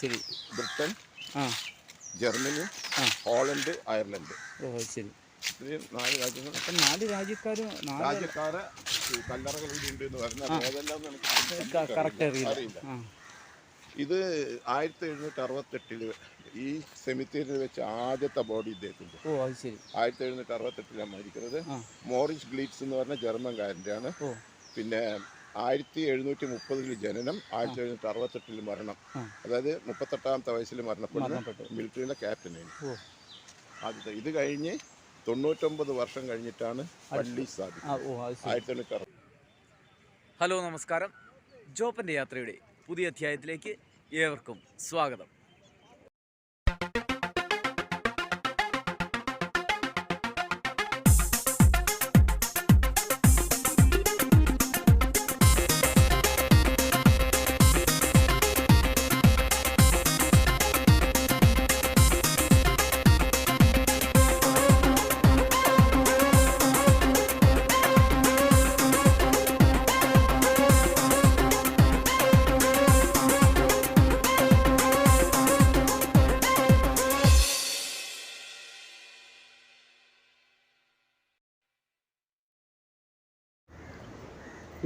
ശരി. Britain, Germany, Holland, Ireland. ശരി. ഇത്രയും 4 രാജ്യങ്ങൾ. അപ്പം 4 രാജ്യക്കാരെ കല്ലറകൾ ഉണ്ട് എന്ന് പറഞ്ഞാൽ ഏതെല്ലാം കറക്റ്റ് അറിയില്ല. ഇത് 1768 ഈ സെമിത്തേരിയിൽ വെച്ച് ആദ്യത്തെ ബോഡി ഇദ്ദേഹത്തിൻ്റെ. 1768 മരിക്കുന്നത്. മോറിസ് ഗ്ലീറ്റ്സ് എന്ന് പറഞ്ഞ ജർമ്മൻകാരൻ്റെയാണ്. പിന്നെ 1730 ജനനം, 1768 മരണം. അതായത് 38ാമത്തെ വയസ്സിൽ മരണപ്പെടുന്ന മിലിറ്ററിയിലെ ക്യാപ്റ്റനായിരുന്നു ആദ്യത്തെ. ഇത് കഴിഞ്ഞ് 99 വർഷം കഴിഞ്ഞിട്ടാണ് പള്ളി സ്ഥാപിച്ചത് 1960. ഹലോ, നമസ്കാരം. ജോപ്പൻ്റെ യാത്രയുടെ പുതിയ അധ്യായത്തിലേക്ക് ഏവർക്കും സ്വാഗതം.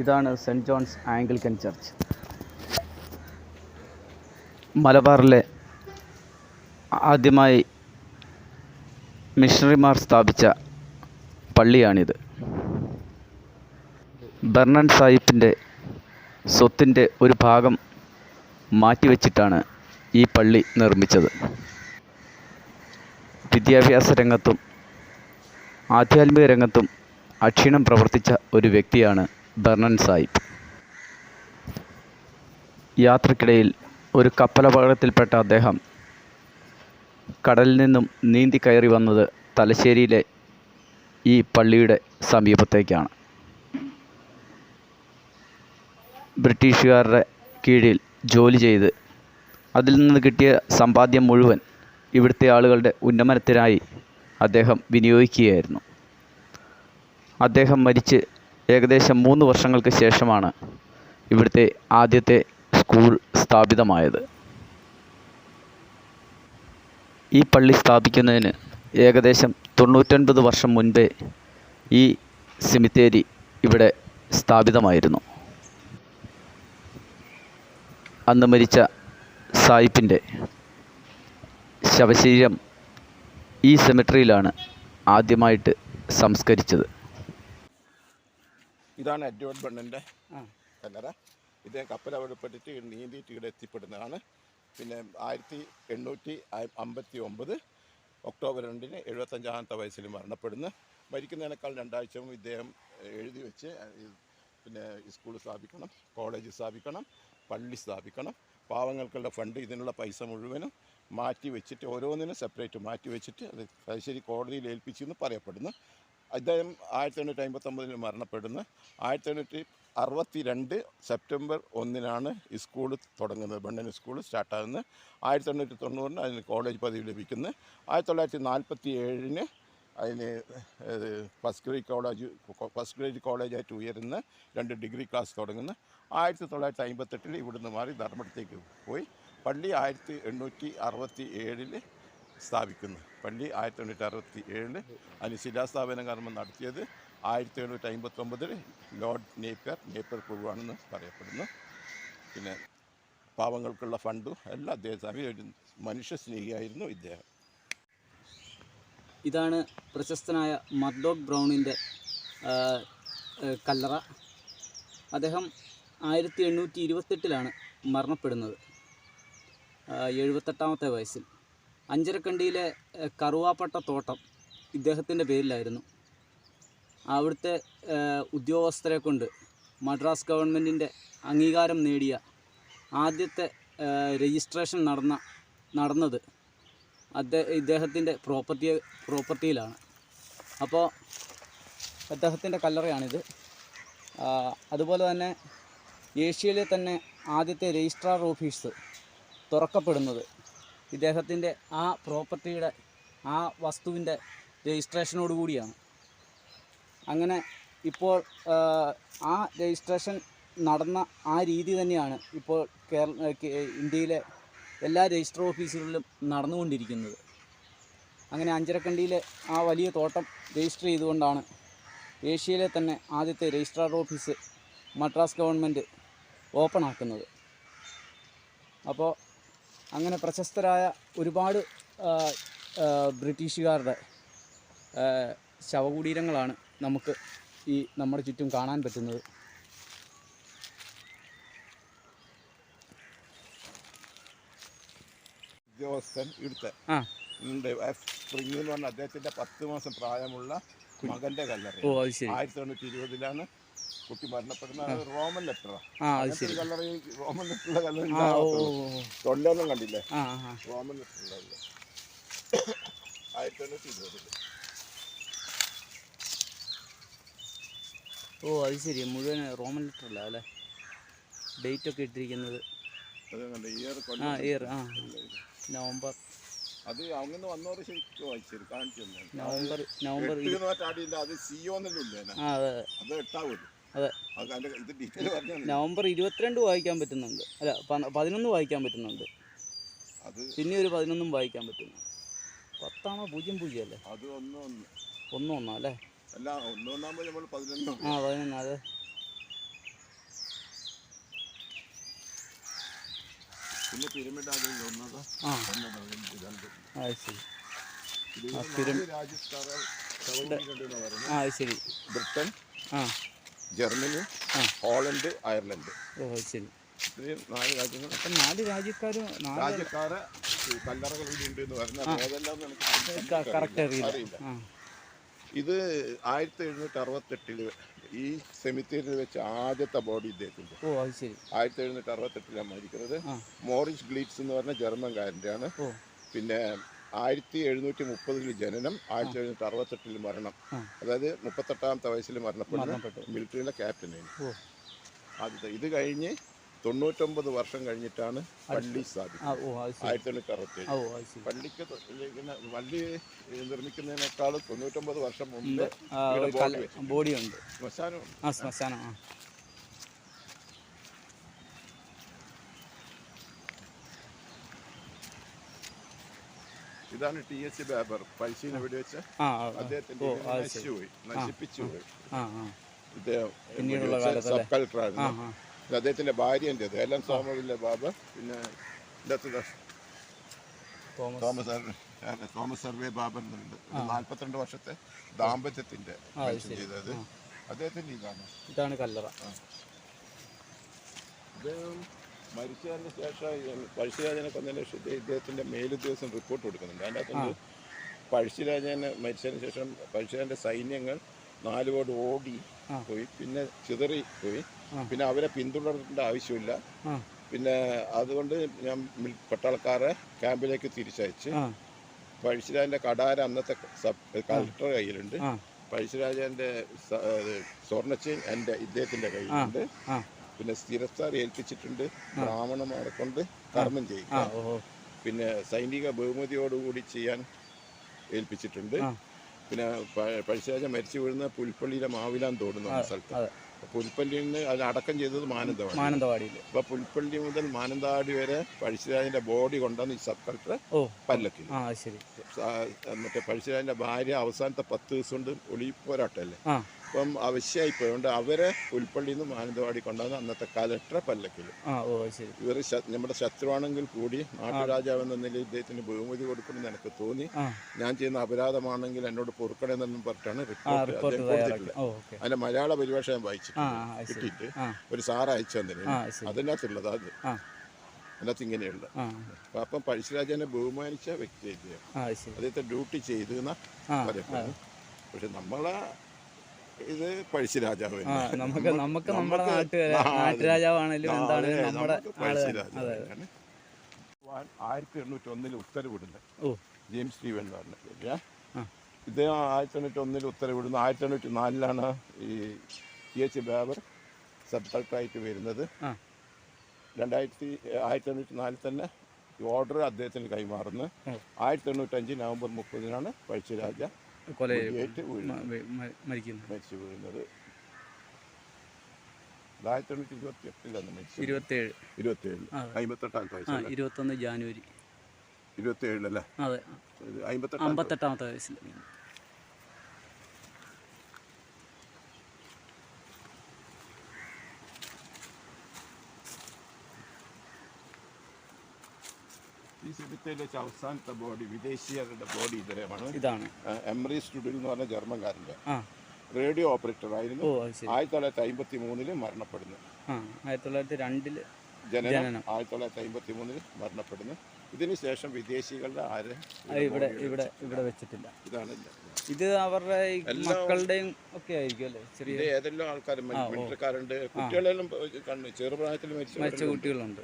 ഇതാണ് സെൻറ്റ് ജോൺസ് ആംഗ്ലിക്കൻ ചർച്ച്. മലബാറിലെ ആദ്യമായി മിഷണറിമാർ സ്ഥാപിച്ച പള്ളിയാണിത്. ബർണൻ സാഹിബിൻ്റെ സ്വത്തിൻ്റെ ഒരു ഭാഗം മാറ്റിവെച്ചിട്ടാണ് ഈ പള്ളി നിർമ്മിച്ചത്. വിദ്യാഭ്യാസ രംഗത്തും ആധ്യാത്മിക രംഗത്തും അക്ഷീണം പ്രവർത്തിച്ച ഒരു വ്യക്തിയാണ് ബർണൻ സാഹിബ്. യാത്രക്കിടയിൽ ഒരു കപ്പലപകടത്തിൽപ്പെട്ട അദ്ദേഹം കടലിൽ നിന്നും നീന്തി കയറി വന്നത് തലശ്ശേരിയിലെ ഈ പള്ളിയുടെ സമീപത്തേക്കാണ്. ബ്രിട്ടീഷുകാരുടെ കീഴിൽ ജോലി ചെയ്ത് അതിൽ നിന്ന് കിട്ടിയ സമ്പാദ്യം മുഴുവൻ ഇവിടുത്തെ ആളുകളുടെ ഉന്നമനത്തിനായി അദ്ദേഹം വിനിയോഗിക്കുകയായിരുന്നു. അദ്ദേഹം മരിച്ച് ഏകദേശം 3 വർഷങ്ങൾക്ക് ശേഷമാണ് ഇവിടുത്തെ ആദ്യത്തെ സ്കൂൾ സ്ഥാപിതമായത്. ഈ പള്ളി സ്ഥാപിക്കുന്നതിന് ഏകദേശം 99 വർഷം മുൻപേ ഈ സെമിത്തേരി ഇവിടെ സ്ഥാപിതമായിരുന്നു. അന്ന് മരിച്ച സായിപ്പിൻ്റെ ശവശരീരം ഈ സെമിട്രിയിലാണ് ആദ്യമായിട്ട് സംസ്കരിച്ചത്. ഇതാണ് എഡ്വേർഡ് ബർണൻ്റെ കല്ലറ. ഇദ്ദേഹം കപ്പലപകടപ്പെട്ടിട്ട് നീന്തിയിട്ട് ഇവിടെ എത്തിപ്പെടുന്നതാണ്. പിന്നെ 1859 ഒക്ടോബർ 2 75ാമത്തെ വയസ്സിൽ മരണപ്പെടുന്നു. മരിക്കുന്നതിനേക്കാൾ 2 ആഴ്ച മുമ്പ് ഇദ്ദേഹം എഴുതി വെച്ച് പിന്നെ സ്കൂൾ സ്ഥാപിക്കണം, കോളേജ് സ്ഥാപിക്കണം, പള്ളി സ്ഥാപിക്കണം, പാവങ്ങൾക്കുള്ള ഫണ്ട് ഇതിനുള്ള പൈസ മുഴുവനും മാറ്റി വെച്ചിട്ട് ഓരോന്നിനും സെപ്പറേറ്റ് മാറ്റി വെച്ചിട്ട് അത് തലശ്ശേരി കോടതിയിൽ ഏൽപ്പിച്ചെന്ന് പറയപ്പെടുന്നു. അദ്ദേഹം 1859 മരണപ്പെടുന്നു. 1862 സെപ്റ്റംബർ 1 സ്കൂൾ തുടങ്ങുന്നത്. ബർണൻ സ്കൂൾ സ്റ്റാർട്ടാകുന്നത്. 1890 അതിന് കോളേജ് പദവി ലഭിക്കുന്നു. 1947 അതിന് ഫസ്റ്റ് ഗ്രേഡ് കോളേജായിട്ട് ഉയരുന്ന 2 ഡിഗ്രി ക്ലാസ് തുടങ്ങുന്നു. 1958 ഇവിടുന്ന് മാറി ധർമ്മടത്തേക്ക് പോയി. പള്ളി 1867 സ്ഥാപിക്കുന്നു. പള്ളി 1867 അതിന് ശിലാസ്ഥാപന കർമ്മം നടത്തിയത് 1759 ലോർഡ് നേപ്പിയർ പ്രഭുവാണെന്ന് പറയപ്പെടുന്നു. പിന്നെ പാവങ്ങൾക്കുള്ള ഫണ്ടും എല്ലാം അദ്ദേഹം ഒരു മനുഷ്യസ്നേഹിയായിരുന്നു ഇദ്ദേഹം. ഇതാണ് പ്രശസ്തനായ മർഡോക് ബ്രൗണിൻ്റെ കല്ലറ. അദ്ദേഹം 1828 മരണപ്പെടുന്നത്, 78ാമത്തെ വയസ്സിൽ. അഞ്ചരക്കണ്ടിയിലെ കറുവാപ്പട്ട തോട്ടം ഇദ്ദേഹത്തിൻ്റെ പേരിലായിരുന്നു. അവിടുത്തെ ഉദ്യോഗസ്ഥരെ കൊണ്ട് മദ്രാസ് ഗവൺമെൻറ്റിൻ്റെ അംഗീകാരം നേടിയ ആദ്യത്തെ രജിസ്ട്രേഷൻ നടന്നത് ഇദ്ദേഹത്തിൻ്റെ പ്രോപ്പർട്ടിയിലാണ്. അപ്പോൾ അദ്ദേഹത്തിൻ്റെ കല്ലറയാണിത്. അതുപോലെ തന്നെ ഏഷ്യയിലെ തന്നെ ആദ്യത്തെ രജിസ്ട്രാർ ഓഫീസ് തുറക്കപ്പെടുന്നത് ഇദ്ദേഹത്തിൻ്റെ ആ പ്രോപ്പർട്ടിയുടെ ആ വസ്തുവിൻ്റെ രജിസ്ട്രേഷനോടുകൂടിയാണ്. അങ്ങനെ ഇപ്പോൾ ആ രജിസ്ട്രേഷൻ നടന്ന ആ രീതി തന്നെയാണ് ഇപ്പോൾ ഇന്ത്യയിലെ എല്ലാ രജിസ്റ്റർ ഓഫീസുകളിലും നടന്നുകൊണ്ടിരിക്കുന്നത്. അങ്ങനെ അഞ്ചരക്കണ്ടിയിലെ ആ വലിയ തോട്ടം രജിസ്റ്റർ ചെയ്തുകൊണ്ടാണ് ഏഷ്യയിലെ തന്നെ ആദ്യത്തെ registrar office Madras government open ആക്കുന്നത്. അപ്പോൾ അങ്ങനെ പ്രശസ്തരായ ഒരുപാട് ബ്രിട്ടീഷുകാരുടെ ശവകുടീരങ്ങളാണ് നമുക്ക് ഈ നമ്മുടെ ചുറ്റും കാണാൻ പറ്റുന്നത്. ഉദ്യോഗസ്ഥൻ ഇവിടുത്തെ ഉണ്ട് സ്പ്രിംഗ് എന്ന് പറഞ്ഞാൽ അദ്ദേഹത്തിൻ്റെ 10 മാസം പ്രായമുള്ള മകൻ്റെ കല്ലറ. 1920 കുട്ടി മരണപ്പെടുന്ന റോമൻ ലെറ്ററാണ്. കല്ലറ റോമൻ ലെറ്ററുള്ള കല്ലറ തൊണ്ടൊന്നും കണ്ടില്ലേ? റോമൻ ലെറ്ററുള്ള 1920. അത് ശരി, മുഴുവൻ റോമൻ ലെറ്ററല്ല അല്ലേ? ഡേറ്റ് ഒക്കെ ഇട്ടിരിക്കുന്നത് ഇയർ നവംബർ. അത് അങ്ങനെ വന്നവർ ശരിക്കും വായിച്ചു കാണിച്ചു നവംബർ അത് സിയോന്നില്ലേ? അത് എട്ടാവുമല്ലോ. അതെ, ഇത് ഡീറ്റെയിൽ പറഞ്ഞു. നവംബർ 22 വായിക്കാൻ പറ്റുന്നുണ്ട്, അല്ല 11 വായിക്കാൻ പറ്റുന്നുണ്ട്. അത് പിന്നെ ഒരു 11 വായിക്കാൻ പറ്റുന്നു. 10 00 അല്ലേ? അത് 1 അല്ലേ? അല്ല 1 നമ്മൾ 11. 11. അതെ. പിന്നെ പിരമിഡ് ശരി. ശരി. Britain, Germany, Holland, Ireland. ശരി. ഇത്രയും 4 രാജ്യങ്ങൾ. അപ്പം 4 രാജ്യക്കാര് കല്ലറകൾ ഉണ്ട് എന്ന് പറഞ്ഞാൽ ഏതെല്ലാം കറക്റ്റ് അറിയില്ല. ഇത് 1768 ഈ സെമിത്തേരിയിൽ വെച്ച് ആദ്യത്തെ ബോഡി ഇദ്ദേഹത്തിൻ്റെ. 1768 മരിക്കുന്നത്. മോറിസ് ഗ്ലീറ്റ്സ് എന്ന് പറഞ്ഞ ജർമ്മൻകാരൻ്റെയാണ്. പിന്നെ 1730 ജനനം, 1768 മരണം. അതായത് 38ാമത്തെ വയസ്സിൽ മരണപ്പെട്ടു. മിലിറ്ററിയിലെ ക്യാപ്റ്റനായിരുന്നു ആദ്യത്തെ. ഇത് കഴിഞ്ഞ് 99 വർഷം കഴിഞ്ഞിട്ടാണ് പള്ളി സ്ഥാപിക്കുന്നത്. 1967. പള്ളിക്ക് പള്ളി നിർമ്മിക്കുന്നതിനേക്കാൾ 99 വർഷം മുമ്പ് ബോഡിയുണ്ട്, ശ്മശാനം. ഇതാണ് TH ബാബർ പഴശ്ശിനെ വെടിവെച്ച് അദ്ദേഹത്തിന്റെ നശിപ്പിച്ചു പോയി. ഇദ്ദേഹം സബ് കളക്ടറായിരുന്നു. അദ്ദേഹത്തിന്റെ ഭാര്യൻ്റെത് ഹെലൻ സോമർവില്ലെ ബാബർ. പിന്നെ തോമസ് സർവേ ബാബർ എന്നുണ്ട്. 42 വർഷത്തെ ദാമ്പത്യത്തിന്റെ ചെയ്തത് അദ്ദേഹത്തിന്റെ. ഇതാണ് കല്ലറ. ഇദ്ദേഹം മരിച്ചതിന് ശേഷം പഴശ്ശിരാജനെ കൊന്നതിന് ശേഷം ഇദ്ദേഹത്തിന്റെ മേലുദ്യോഗസ്ഥൻ റിപ്പോർട്ട് കൊടുക്കുന്നുണ്ട്. അതിൻ്റെ അകത്തുണ്ട് പഴശ്ശിരാജനെ മരിച്ചതിന് ശേഷം പഴശ്ശിരാജന്റെ സൈന്യങ്ങൾ 4 കോടി ഓടി പോയി, പിന്നെ ചിതറി പോയി. പിന്നെ അവരെ പിന്തുടരേണ്ട ആവശ്യമില്ല. പിന്നെ അതുകൊണ്ട് ഞാൻ പട്ടാളക്കാരെ ക്യാമ്പിലേക്ക് തിരിച്ചയച്ച് പഴശ്ശിരാജന്റെ കടാര അന്നത്തെ കളക്ടർ കയ്യിലുണ്ട്. പഴശ്ശിരാജന്റെ സ്വർണ്ണച്ചെയിൻ ഇദ്ദേഹത്തിന്റെ കയ്യിലുണ്ട്. പിന്നെ സ്ഥിരസ്ഥാർ ഏൽപ്പിച്ചിട്ടുണ്ട്. ബ്രാഹ്മണന്മാരെ കൊണ്ട് കർമ്മം ചെയ്യിക്കാൻ, പിന്നെ സൈനിക ബഹുമതിയോടുകൂടി ചെയ്യാൻ ഏൽപ്പിച്ചിട്ടുണ്ട്. പിന്നെ പഴശ്ശിരാജ മരിച്ചു വീഴുന്ന പുൽപ്പള്ളിയിലെ മാവിലാൻ തോടുന്ന സ്ഥലത്ത്. പുൽപ്പള്ളിയിൽ നിന്ന് അത് അടക്കം ചെയ്തത് മാനന്തവാടിയിൽ. അപ്പോൾ പുൽപ്പള്ളി മുതൽ മാനന്തവാടി വരെ പഴശ്ശിരാജന്റെ ബോഡി കൊണ്ടുവന്ന് ഈ സബ് കളക്ടർ പല്ലക്കിൽ. മറ്റേ പഴശ്ശിരാജന്റെ ഭാര്യ അവസാനത്തെ 10 ദിവസം കൊണ്ട് ഒളിപ്പോരാട്ടല്ലേ, അപ്പം ആവശ്യമായിപ്പോയതുകൊണ്ട് അവരെ പുൽപ്പള്ളിയിൽ നിന്ന് മാനന്തവാടി കൊണ്ടുവന്ന് അന്നത്തെ കലക്ടറെ പല്ലക്കിൽ. ഇവർ നമ്മുടെ ശത്രുവാണെങ്കിൽ കൂടി നാട്ടുരാജാവ് എന്ന നിലയിൽ ഇദ്ദേഹത്തിന് ബഹുമതി കൊടുക്കണമെന്ന് എനിക്ക് തോന്നി. ഞാൻ ചെയ്യുന്ന അപരാധമാണെങ്കിൽ എന്നോട് പൊറുക്കണമെന്നും പറഞ്ഞിട്ടാണ് റിപ്പോർട്ട് അദ്ദേഹം കൊടുത്തിട്ടുള്ളത്. അതിന്റെ മലയാള പരിഭാഷ ഞാൻ വായിച്ചിട്ടുണ്ട്, കിട്ടിയിട്ട് ഒരു സാറ് അയച്ചു തന്നിരുന്നു. അതിനകത്തുള്ളത് അത് അതിനകത്ത് ഇങ്ങനെയുള്ള. അപ്പം പഴശ്ശിരാജനെ ബഹുമാനിച്ച വ്യക്തി അദ്ദേഹത്തെ ഡ്യൂട്ടി ചെയ്തു എന്നാ പറയപ്പെടുന്നു. പക്ഷെ നമ്മളെ ഇത് പഴശ്ശിരാജാവ് നമുക്ക് നമ്മുടെ നാട്ടുരാജാവാണെങ്കിലും എന്താണ് നമ്മുടെ പഴശ്ശിരാജാവാണ്. 1801 ഉത്തരവിടുന്നത് ജെയിംസ് സ്റ്റീവൻ എന്ന് പറഞ്ഞ പേര്. ഇദ്ദേഹം 1801 ഉത്തരവിടുന്നു. 1804 ഈ TH ബാബർ സബ് കളക്ടറായിട്ട് വരുന്നത്. 1804 തന്നെ ഓർഡർ അദ്ദേഹത്തിന് കൈമാറുന്നു. 1895 നവംബർ 30 പഴശ്ശിരാജ മരിച്ചു വീഴുന്നത്. 1901 1995 1928 മരിച്ചു. 27. 27 58 വയസ്സ്. 21 ജാനുവരി 27 അല്ലേ? അതെ, 58 വയസ്സിൽ. ഈ സെമിത്തേരിയിൽ വെച്ച് അവസാനത്തെ ബോഡി വിദേശീയരുടെ ബോഡി ഇതാണ്. എംറി സ്റ്റുഡിൽ എന്ന് പറഞ്ഞ ജർമ്മൻകാരൻ്റെ റേഡിയോ ഓപ്പറേറ്റർ ആയിരുന്നു. 1953 മരണപ്പെടുന്നു. 1902 ജനനം 1953 മരണപ്പെടുന്നു. ഇതിന് ശേഷം വിദേശികളുടെ ആരും ഇവിടെ വെച്ചിട്ടില്ല. ഇതാണ് ഇത് അവരുടെ മക്കളുടെയും ഒക്കെ ആയിരിക്കും അല്ലേ? ചെറിയ ഏതെല്ലാം ആൾക്കാർ മിലിറ്ററിക്കാരുണ്ട്, കുട്ടികളെല്ലാം കണ്ടു, ചെറുപ്രായത്തിൽ മരിച്ച കുട്ടികളുണ്ട്.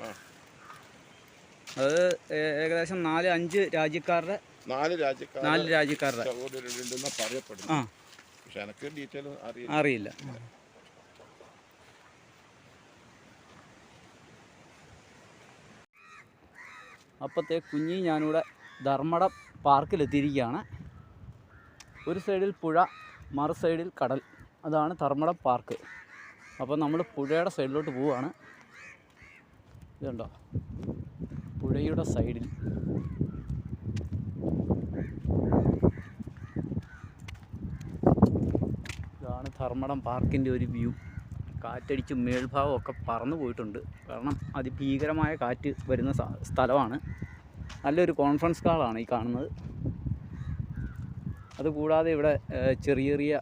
അത് ഏകദേശം 4-5 രാജ്യക്കാരുടെ പറയപ്പെടുന്നു. പക്ഷെ എനിക്ക് ഡീറ്റെയിൽ അറിയില്ല. അപ്പോഴത്തെ കുഞ്ഞി ഞാനിവിടെ ധർമ്മടം പാർക്കിലെത്തിയിരിക്കുകയാണ്. ഒരു സൈഡിൽ പുഴ, മറു സൈഡിൽ കടൽ. അതാണ് ധർമ്മടം പാർക്ക്. അപ്പോൾ നമ്മൾ പുഴയുടെ സൈഡിലോട്ട് പോവുകയാണ്. ഇതുണ്ടോ, പുഴയുടെ സൈഡിൽ. ഇതാണ് ധർമ്മടം പാർക്കിൻ്റെ ഒരു വ്യൂ. കാറ്റടിച്ച് മേൽഭാഗമൊക്കെ പറന്നു പോയിട്ടുണ്ട്. കാരണം അതിഭീകരമായ കാറ്റ് വരുന്ന സ്ഥലമാണ്. നല്ലൊരു കോൺഫറൻസ് ഹാളാണ് ഈ കാണുന്നത്. അതുകൂടാതെ ഇവിടെ ചെറിയ ചെറിയ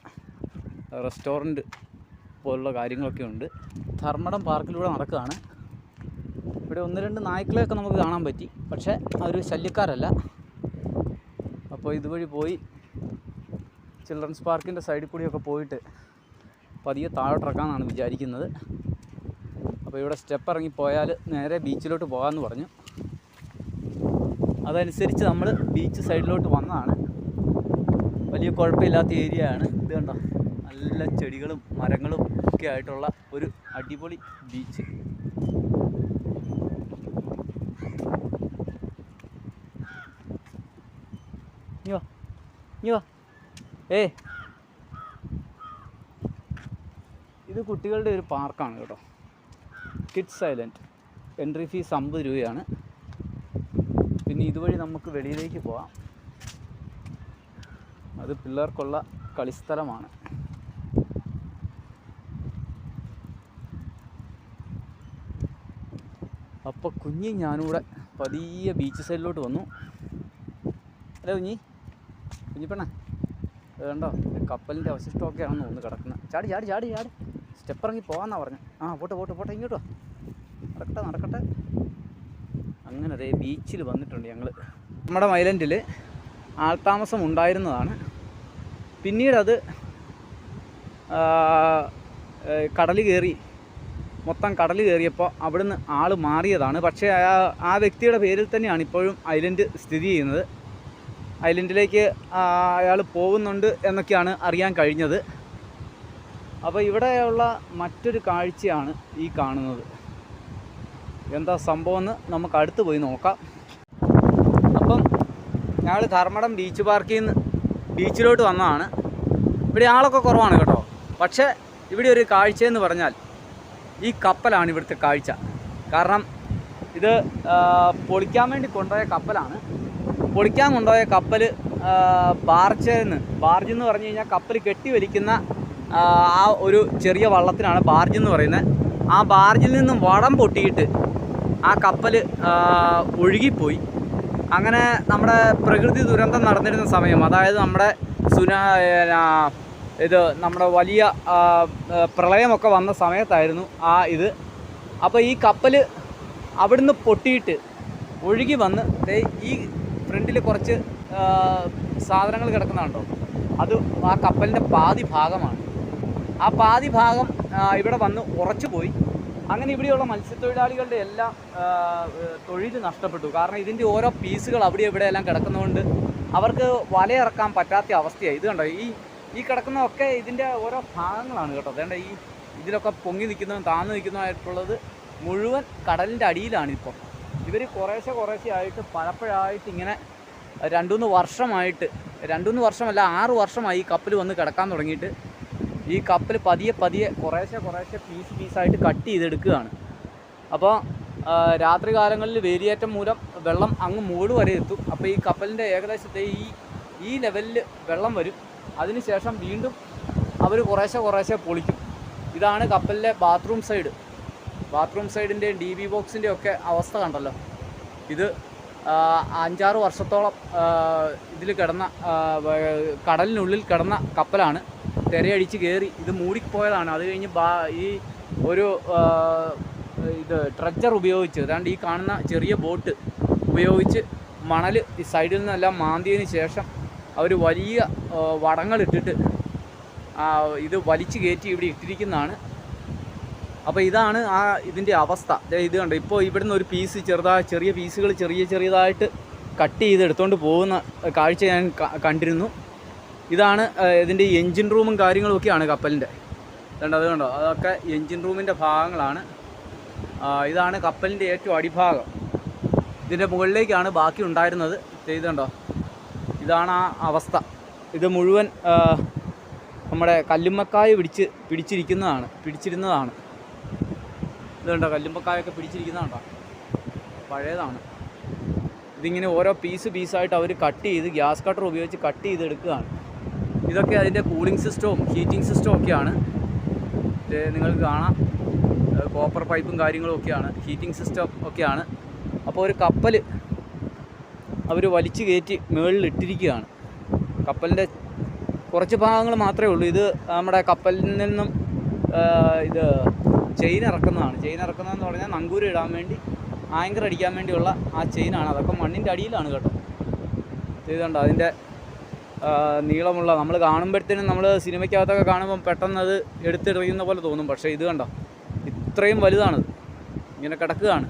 റെസ്റ്റോറൻറ്റ് പോലുള്ള കാര്യങ്ങളൊക്കെ ഉണ്ട്. ധർമ്മടം പാർക്കിലൂടെ നടക്കുകയാണ്. ഇവിടെ 1-2 നായ്ക്കളെയൊക്കെ നമുക്ക് കാണാൻ പറ്റി. പക്ഷേ അവർ ശല്യക്കാരല്ല. അപ്പോൾ ഇതുവഴി പോയി ചിൽഡ്രൻസ് പാർക്കിൻ്റെ സൈഡിൽ കൂടിയൊക്കെ പോയിട്ട് പതിയെ താഴോട്ടിറക്കാമെന്നാണ് വിചാരിക്കുന്നത്. അപ്പോൾ ഇവിടെ സ്റ്റെപ്പ് ഇറങ്ങിപ്പോയാൽ നേരെ ബീച്ചിലോട്ട് പോകാമെന്ന് പറഞ്ഞു. അതനുസരിച്ച് നമ്മൾ ബീച്ച് സൈഡിലോട്ട് വന്നതാണ്. വലിയ കുഴപ്പമില്ലാത്ത ഏരിയ ആണ്. ഇത് കണ്ടോ, നല്ല ചെടികളും മരങ്ങളും ഒക്കെ ആയിട്ടുള്ള ഒരു അടിപൊളി ബീച്ച്. ഇനി വാ. ഇത് കുട്ടികളുടെ ഒരു പാർക്കാണ് കേട്ടോ, കിഡ്സ് ഐലൻഡ്. എൻട്രി ഫീസ് 50 രൂപയാണ്. പിന്നെ ഇതുവഴി നമുക്ക് വെളിയിലേക്ക് പോകാം. അത് പിള്ളേർക്കുള്ള കളിസ്ഥലമാണ്. അപ്പോൾ കുഞ്ഞി ഞാനിവിടെ പതിയെ ബീച്ച് സൈഡിലോട്ട് വന്നു. അല്ലേ കുഞ്ഞിപ്പെണ്ണ? വേണ്ടോ, കപ്പലിൻ്റെ അവശിഷ്ടമൊക്കെയാണെന്ന് തോന്നുന്നു കിടക്കുന്നത്. ചാടി ചാടി ചാടി ചാടി സ്റ്റെപ്പ് ഇറങ്ങി പോകാമെന്നാണ് പറഞ്ഞത്. പോട്ടെ ഇങ്ങോട്ടോ, നടക്കട്ടെ. അങ്ങനെ അതേ ബീച്ചിൽ വന്നിട്ടുണ്ട് ഞങ്ങൾ. നമ്മുടെ ഐലൻഡിൽ ആൾത്താമസം ഉണ്ടായിരുന്നതാണ്. പിന്നീടത് മൊത്തം കടൽ കയറിയപ്പോൾ അവിടുന്ന് ആൾ മാറിയതാണ്. പക്ഷേ ആ വ്യക്തിയുടെ പേരിൽ തന്നെയാണ് ഇപ്പോഴും ഐലൻഡ് സ്ഥിതി ചെയ്യുന്നത്. ഐലൻഡിലേക്ക് അയാൾ പോകുന്നുണ്ട് എന്നൊക്കെയാണ് അറിയാൻ കഴിഞ്ഞത്. അപ്പോൾ ഇവിടെയുള്ള മറ്റൊരു കാഴ്ചയാണ് ഈ കാണുന്നത്. എന്താ സംഭവം എന്ന് നമുക്ക് അടുത്ത് പോയി നോക്കാം. അപ്പം ഞങ്ങൾ ധർമ്മടം ബീച്ച് പാർക്കിൽ നിന്ന് ബീച്ചിലോട്ട് വന്നതാണ്. ഇവിടെ ആളൊക്കെ കുറവാണ് കേട്ടോ. പക്ഷേ ഇവിടെ ഒരു കാഴ്ചയെന്ന് പറഞ്ഞാൽ ഈ കപ്പലാണ് ഇവിടുത്തെ കാഴ്ച. കാരണം ഇത് പൊളിക്കാൻ വേണ്ടി കൊണ്ടുപോയ കപ്പലാണ്. പൊളിക്കാൻ കൊണ്ടുപോയ കപ്പൽ ബാർജ് എന്ന് പറഞ്ഞു കഴിഞ്ഞാൽ കപ്പൽ കെട്ടി വലിക്കുന്ന ആ ഒരു ചെറിയ വള്ളത്തിനാണ് ബാർജ് എന്ന് പറയുന്നത്. ആ ബാർജിൽ നിന്നും വടം പൊട്ടിയിട്ട് ആ കപ്പൽ ഒഴുകിപ്പോയി. അങ്ങനെ നമ്മുടെ പ്രകൃതി ദുരന്തം നടന്നിരുന്ന സമയം, അതായത് നമ്മുടെ നമ്മുടെ വലിയ പ്രളയമൊക്കെ വന്ന സമയത്തായിരുന്നു ഇത്. അപ്പോൾ ഈ കപ്പൽ അവിടുന്ന് പൊട്ടിയിട്ട് ഒഴുകി വന്ന് ഈ ഫ്രണ്ടിൽ കുറച്ച് സാധനങ്ങൾ കിടക്കുന്നുണ്ടോ, അത് ആ കപ്പലിൻ്റെ പാതി ഭാഗമാണ്. ആ പാതി ഭാഗം ഇവിടെ വന്ന് ഉറച്ചു പോയി. അങ്ങനെ ഇവിടെയുള്ള മത്സ്യത്തൊഴിലാളികളുടെ എല്ലാം തൊഴിൽ നഷ്ടപ്പെട്ടു. കാരണം ഇതിൻ്റെ ഓരോ പീസുകൾ അവിടെ ഇവിടെയെല്ലാം കിടക്കുന്നതുകൊണ്ട് അവർക്ക് വലയിറക്കാൻ പറ്റാത്ത അവസ്ഥയായി. ഇത് കണ്ടോ, ഈ കിടക്കുന്നതൊക്കെ ഇതിൻ്റെ ഓരോ ഭാഗങ്ങളാണ് കേട്ടോ. അതേണ്ട ഇതിലൊക്കെ പൊങ്ങി നിൽക്കുന്നതും താഴ്ന്നു നിൽക്കുന്നതായിട്ടുള്ളത് മുഴുവൻ കടലിൻ്റെ അടിയിലാണ്. ഇപ്പോൾ ഇവർ കുറേശ്ശെ ആയിട്ട് പലപ്പോഴായിട്ട് ഇങ്ങനെ 2-3 വർഷമായിട്ട്, 2-3 വർഷമല്ല 6 വർഷമായി ഈ കപ്പൽ വന്ന് കിടക്കാൻ തുടങ്ങിയിട്ട്. ഈ കപ്പൽ പതിയെ പതിയെ കുറേശ്ശെ പീസായിട്ട് കട്ട് ചെയ്തെടുക്കുകയാണ്. അപ്പോൾ രാത്രി കാലങ്ങളിൽ വേലിയേറ്റം മൂലം വെള്ളം അങ്ങ് മുകളിൽ വരെ എത്തും. അപ്പോൾ ഈ കപ്പലിൻ്റെ ഏകദേശത്തെ ഈ ലെവലിൽ വെള്ളം വരും. അതിനുശേഷം വീണ്ടും അവർ കുറേശ്ശെ പൊളിക്കും. ഇതാണ് കപ്പലിലെ ബാത്റൂം സൈഡിൻ്റെയും DB ബോക്സിൻ്റെയും ഒക്കെ അവസ്ഥ കണ്ടല്ലോ. ഇത് 5-6 വർഷത്തോളം ഇതിൽ കിടന്ന കടലിനുള്ളിൽ കിടന്ന കപ്പലാണ്. തിരയടിച്ച് കയറി ഇത് മൂടിപ്പോയതാണ്. അത് കഴിഞ്ഞ് ഈ ഒരു ട്രഡ്ജർ ഉപയോഗിച്ച് ഏതാണ്ട് ഈ കാണുന്ന ചെറിയ ബോട്ട് ഉപയോഗിച്ച് മണൽ ഈ സൈഡിൽ നിന്നെല്ലാം മാന്തിയതിന് ശേഷം അവർ വലിയ വടങ്ങളിട്ടിട്ട് ഇത് വലിച്ചു കയറ്റി ഇവിടെ ഇട്ടിരിക്കുന്നതാണ്. അപ്പോൾ ഇതാണ് ഇതിൻ്റെ അവസ്ഥ. ഇത് കണ്ടോ, ഇപ്പോൾ ഇവിടുന്ന് ഒരു പീസ് ചെറിയ പീസുകൾ ചെറിയതായിട്ട് കട്ട് ചെയ്ത് എടുത്തുകൊണ്ട് പോകുന്ന കാഴ്ച ഞാൻ കണ്ടിരുന്നു. ഇതാണ് ഇതിൻ്റെ എൻജിൻ റൂമും കാര്യങ്ങളുമൊക്കെയാണ് കപ്പലിൻ്റെ. അത് കണ്ടോ, അതൊക്കെ എൻജിൻ റൂമിൻ്റെ ഭാഗങ്ങളാണ്. ഇതാണ് കപ്പലിൻ്റെ ഏറ്റവും അടിഭാഗം. ഇതിൻ്റെ മുകളിലേക്കാണ് ബാക്കി ഉണ്ടായിരുന്നത്. ചെയ്തുണ്ടോ, ഇതാണ് ആ അവസ്ഥ. ഇത് മുഴുവൻ നമ്മുടെ കല്ലുമ്മക്കായ പിടിച്ചിരുന്നതാണ്. ഇതുണ്ടോ, കല്ലുമ്മക്കായൊക്കെ പിടിച്ചിരിക്കുന്നതുണ്ടോ, പഴയതാണ്. ഇതിങ്ങനെ ഓരോ പീസായിട്ട് അവർ കട്ട് ചെയ്ത് ഗ്യാസ് കട്ടർ ഉപയോഗിച്ച് കട്ട് ചെയ്തെടുക്കുകയാണ്. ഇതൊക്കെ അതിൻ്റെ കൂളിംഗ് സിസ്റ്റവും ഹീറ്റിംഗ് സിസ്റ്റവും ഒക്കെയാണ്. നിങ്ങൾക്ക് കാണാം, കോപ്പർ പൈപ്പും കാര്യങ്ങളും ഒക്കെയാണ്, ഹീറ്റിംഗ് സിസ്റ്റം ഒക്കെയാണ്. അപ്പോൾ ഒരു കപ്പൽ അവർ വലിച്ചു കയറ്റി മുകളിൽ ഇട്ടിരിക്കുകയാണ്. കപ്പലിൻ്റെ കുറച്ച് ഭാഗങ്ങൾ മാത്രമേ ഉള്ളൂ. ഇത് നമ്മുടെ കപ്പലിൽ നിന്നും ഇത് ചെയിൻ ഇറക്കുന്നതെന്ന് പറഞ്ഞാൽ നങ്കൂരം ഇടാൻ വേണ്ടി, ആങ്കർ അടിക്കാൻ വേണ്ടിയുള്ള ആ ചെയിനാണ്. അതൊക്കെ മണ്ണിൻ്റെ അടിയിലാണ് കേട്ടോ. ചെയ്തുണ്ടോ, അതിൻ്റെ നീളമുള്ള, നമ്മൾ കാണുമ്പോഴത്തേനും നമ്മൾ സിനിമയ്ക്കകത്തൊക്കെ കാണുമ്പം പെട്ടെന്ന് അത് എടുത്തെറിയുന്ന പോലെ തോന്നും. പക്ഷേ ഇത് കണ്ടോ, ഇത്രയും വലുതാണത്. ഇങ്ങനെ കിടക്കുകയാണ്,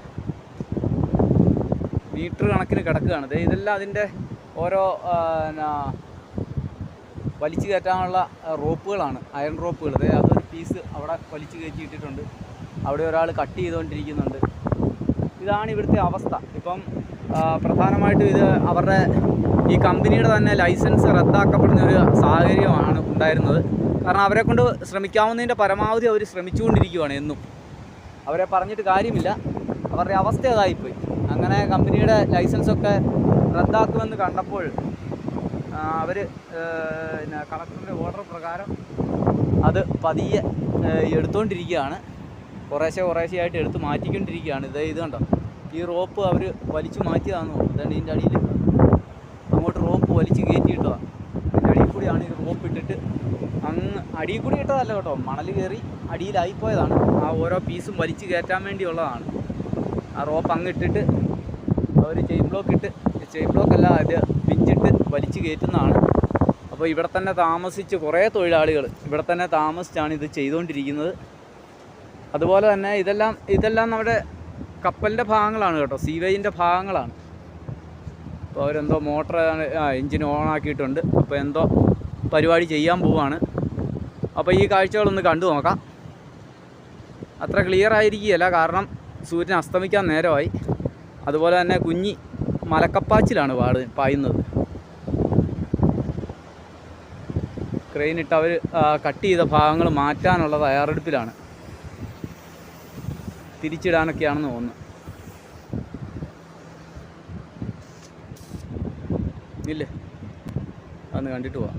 മീറ്റർ കണക്കിന് കിടക്കുകയാണ്. ഇതെല്ലാം അതിൻ്റെ ഓരോ വലിച്ചു കയറ്റാനുള്ള റോപ്പുകളാണ്, അയൺ റോപ്പുകൾ. അതൊരു പീസ് അവിടെ വലിച്ചു കയറ്റി ഇട്ടിട്ടുണ്ട്. അവിടെ ഒരാൾ കട്ട് ചെയ്തുകൊണ്ടിരിക്കുന്നുണ്ട്. ഇതാണ് ഇവിടുത്തെ അവസ്ഥ. ഇപ്പം പ്രധാനമായിട്ടും ഇത് അവരുടെ ഈ കമ്പനിയുടെ തന്നെ ലൈസൻസ് റദ്ദാക്കപ്പെടുന്ന ഒരു സാഹചര്യമാണ് ഉണ്ടായിരുന്നത്. കാരണം അവരെ കൊണ്ട് ശ്രമിക്കാവുന്നതിൻ്റെ പരമാവധി അവർ ശ്രമിച്ചുകൊണ്ടിരിക്കുകയാണ് എന്നും. അവരെ പറഞ്ഞിട്ട് കാര്യമില്ല, അവരുടെ അവസ്ഥ അതായിപ്പോയി. അങ്ങനെ കമ്പനിയുടെ ലൈസൻസൊക്കെ റദ്ദാക്കുമെന്ന് കണ്ടപ്പോൾ അവർ കളക്ടറിൻ്റെ ഓർഡർ പ്രകാരം അത് പതിയെ എടുത്തുകൊണ്ടിരിക്കുകയാണ്. കുറേശ്ശെയായിട്ട് എടുത്ത് മാറ്റിക്കൊണ്ടിരിക്കുകയാണ്. ഇത് കണ്ടോ, ഈ റോപ്പ് അവർ വലിച്ചു മാറ്റിയതാണെന്ന് തോന്നുന്നു. ഇതാണ് ഇതിൻ്റെ അടിയിൽ അങ്ങോട്ട് റോപ്പ് വലിച്ച് കയറ്റിയിട്ടതാണ്. അതിൻ്റെ അടിയിൽ കൂടിയാണ് ഈ റോപ്പ് ഇട്ടിട്ട് അങ്ങ് അടിയിൽ കൂടി ഇട്ടതല്ല കേട്ടോ, മണൽ കയറി അടിയിലായിപ്പോയതാണ്. ആ ഓരോ പീസും വലിച്ചു കയറ്റാൻ വേണ്ടിയുള്ളതാണ്. ആ റോപ്പ് അങ്ങിട്ടിട്ട് അവർ ചെയിൻ ബ്ലോക്കല്ല, ഇത് പിഞ്ചിട്ട് വലിച്ചു കയറ്റുന്നതാണ്. അപ്പോൾ ഇവിടെ തന്നെ താമസിച്ച് കുറേ തൊഴിലാളികൾ ഇവിടെ തന്നെ താമസിച്ചാണ് ഇത് ചെയ്തുകൊണ്ടിരിക്കുന്നത്. അതുപോലെ തന്നെ ഇതെല്ലാം നമ്മുടെ കപ്പലിൻ്റെ ഭാഗങ്ങളാണ് കേട്ടോ, സീവേജിൻ്റെ ഭാഗങ്ങളാണ്. അപ്പോൾ അവരെന്തോ മോട്ടർ എൻജിൻ ഓണാക്കിയിട്ടുണ്ട്. അപ്പോൾ എന്തോ പരിപാടി ചെയ്യാൻ പോവുകയാണ്. അപ്പോൾ ഈ കാഴ്ചകളൊന്ന് കണ്ടു നോക്കാം. അത്ര ക്ലിയർ ആയിരിക്കുകയില്ല, കാരണം സൂര്യൻ അസ്തമിക്കാൻ നേരമായി. അതുപോലെ തന്നെ കുഞ്ഞി മലക്കപ്പാച്ചിലാണ് പായുന്നത്. ക്രെയിനിട്ട് അവർ കട്ട് ചെയ്ത ഭാഗങ്ങൾ മാറ്റാനുള്ള തയ്യാറെടുപ്പിലാണ്. തിരിച്ചിടാനൊക്കെയാണെന്ന് തോന്നുന്നു. ഇല്ലേ, അതൊന്ന് കണ്ടിട്ട് പോവാം.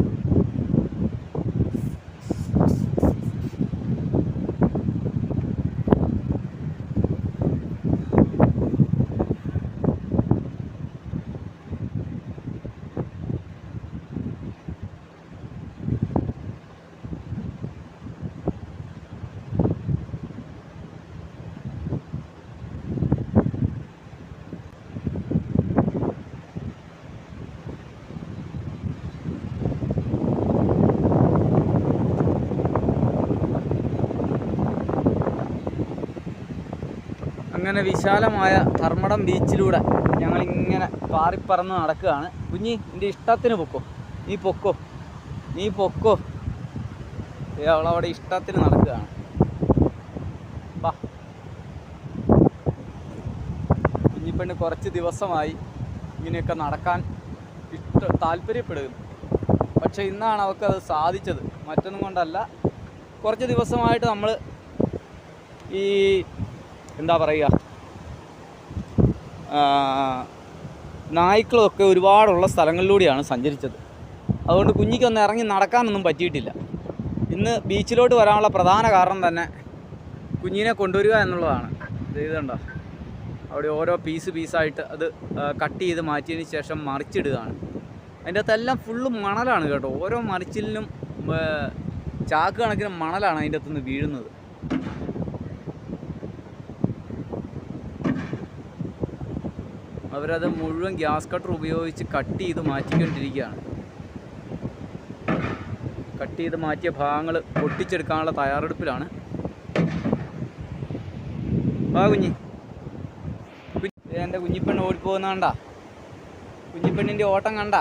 അങ്ങനെ വിശാലമായ ധർമ്മടം ബീച്ചിലൂടെ ഞങ്ങളിങ്ങനെ പാറിപ്പറന്ന് നടക്കുകയാണ്. കുഞ്ഞി, നിൻ്റെ ഇഷ്ടത്തിന് പൊക്കോ, നീ പൊക്കോ. അവളവിടെ ഇഷ്ടത്തിന് നടക്കുകയാണ്. വാ, കുഞ്ഞിപ്പെണ്ണ് കുറച്ച് ദിവസമായി ഇങ്ങനെയൊക്കെ നടക്കാൻ താല്പര്യപ്പെടുന്നു. പക്ഷേ ഇന്നാണ് അവൾക്കത് സാധിച്ചത്. മറ്റൊന്നും കൊണ്ടല്ല, കുറച്ച് ദിവസമായിട്ട് നമ്മൾ ഈ എന്താ പറയുക, നായ്ക്കളൊക്കെ ഒരുപാടുള്ള സ്ഥലങ്ങളിലൂടെയാണ് സഞ്ചരിച്ചത്. അതുകൊണ്ട് കുഞ്ഞിക്കൊന്ന് ഇറങ്ങി നടക്കാനൊന്നും പറ്റിയിട്ടില്ല. ഇന്ന് ബീച്ചിലോട്ട് വരാനുള്ള പ്രധാന കാരണം തന്നെ കുഞ്ഞിനെ കൊണ്ടുവരിക എന്നുള്ളതാണ്. ഇത് കണ്ടോ, അവിടെ ഓരോ പീസായിട്ട് അത് കട്ട് ചെയ്ത് മാറ്റിയതിന് ശേഷം മറിച്ചിടുകയാണ്. അതിൻ്റെ അകത്തെല്ലാം ഫുള്ള് മണലാണ് കേട്ടോ. ഓരോ മറിച്ചിലിനും ചാക്ക് കണക്കിന് മണലാണ് അതിൻ്റെ അകത്തുനിന്ന് വീഴുന്നത്. അവരത് മുഴുവൻ ഗ്യാസ് കട്ടർ ഉപയോഗിച്ച് കട്ട് ചെയ്ത് മാറ്റിക്കൊണ്ടിരിക്കുകയാണ്. കട്ട് ചെയ്ത് മാറ്റിയ ഭാഗങ്ങൾ പൊട്ടിച്ചെടുക്കാനുള്ള തയ്യാറെടുപ്പിലാണ്. കുഞ്ഞി എൻ്റെ കുഞ്ഞിപ്പെണ്ണ് ഓടിപ്പോകുന്ന കണ്ട, കുഞ്ഞിപ്പെണ്ണിൻ്റെ ഓട്ടം കണ്ട.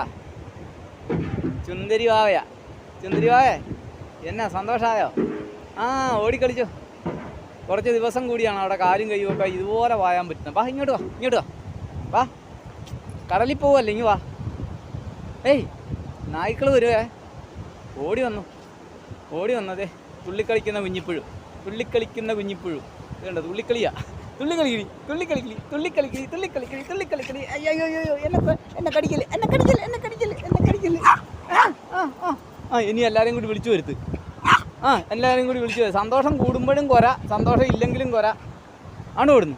ചുന്ദരി വാവയാ, ചുന്ദരി വാവേ, എന്നാ സന്തോഷമായോ? ഓടിക്കളിച്ചോ. കുറച്ച് ദിവസം കൂടിയാണ് അവിടെ കാലും കൈയൊക്കെ ഇതുപോലെ വായാൻ പറ്റുന്നത്. ഇങ്ങോട്ട് വാ, വാ, കടലിൽ പോവല്ലേ, ഇങ്ങ് വാ. ഏയ്, നായ്ക്കൾ വരുവേ. ഓടി വന്നതേ തുള്ളിക്കളിക്കുന്ന കുഞ്ഞിപ്പുഴു. ഇതുണ്ട്, തുള്ളിക്കളിയാ. തുള്ളിക്കളിക്കലി. അയ്യോ, എന്നെ കടിക്കല്. ഇനി എല്ലാവരെയും കൂടി വിളിച്ചു വരുത്ത്. സന്തോഷം കൂടുമ്പോഴും കൊര, സന്തോഷം ഇല്ലെങ്കിലും കൊര. ആണ്ട് ഓടുന്നു.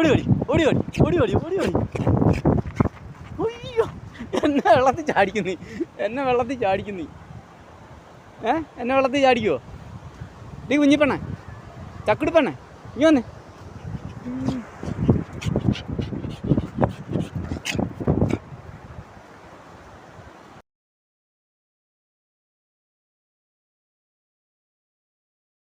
ഓടി. അയ്യോ, എന്നെ വെള്ളത്തിൽ ചാടിക്കുന്നീ. എന്നെ വെള്ളത്തിൽ ചാടിക്കുവോ? നീ കുഞ്ഞിപ്പെണ്ണേ, ചക്കുടിപ്പെണ്ണേ, ഇനി വന്നേ.